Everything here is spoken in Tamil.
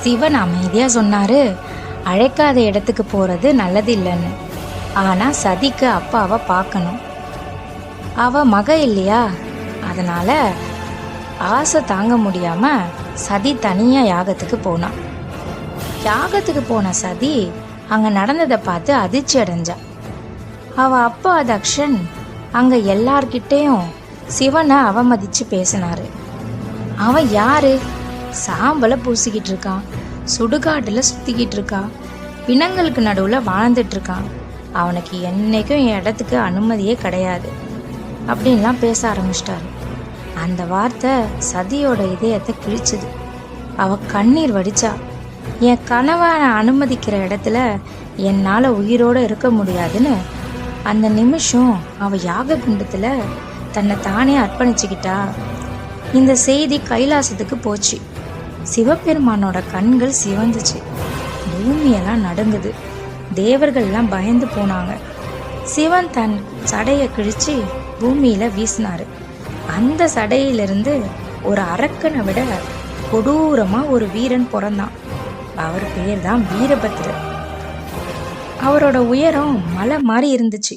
சிவன் அமைதியா சொன்னாரு, அழைக்காத இடத்துக்கு போறது நல்லது இல்லைன்னு. ஆனா சதிக்கு அப்பாவை பார்க்கணும். அவ மக இல்லையா, அதனால ஆசை தாங்க முடியாம சதி தனியா யாகத்துக்கு போனான். யாகத்துக்கு போன சதி அங்க நடந்ததை பார்த்து அதிர்ச்சி அடைஞ்சா. அவ அப்பா தக்ஷன் அங்க எல்லார்கிட்டையும் சிவனை அவமதிச்சு பேசினாரு. அவன் யாரு? சாம்பலை பூசிக்கிட்டு இருக்கான், சுடுகாட்டுல சுத்திக்கிட்டு இருக்கான், பிணங்களுக்கு நடுவுல வாழ்ந்துட்டு இருக்கான், அவனுக்கு என்னைக்கும் என் இடத்துக்கு அனுமதியே கிடையாது அப்படின்லாம் பேச ஆரம்பிச்சிட்டாரு. அந்த வார்த்தை சதியோட இதயத்தை கிழிச்சுது. அவ கண்ணீர் வடிச்சா. என் கணவனை அனுமதிக்கிற இடத்துல என்னால் உயிரோடு இருக்க முடியாதுன்னு அந்த நிமிஷம் அவ யாக குண்டத்துல தன்னை தானே அர்ப்பணிச்சுக்கிட்டா. இந்த செய்தி கைலாசத்துக்கு போச்சு. சிவபெருமானோட கண்கள் சிவந்துச்சு, பூமியெல்லாம் நடுங்குது, தேவர்கள்லாம் பயந்து போனாங்க. சிவன் தன் சடையை கிழிச்சு பூமியில வீசினாரு. அந்த சடையிலிருந்து ஒரு அரக்கனை விட கொடூரமா ஒரு வீரன் பிறந்தான். அவர் பேர் தான் வீரபத்ரர். அவரோட உயரம் மலை மாதிரி இருந்துச்சு.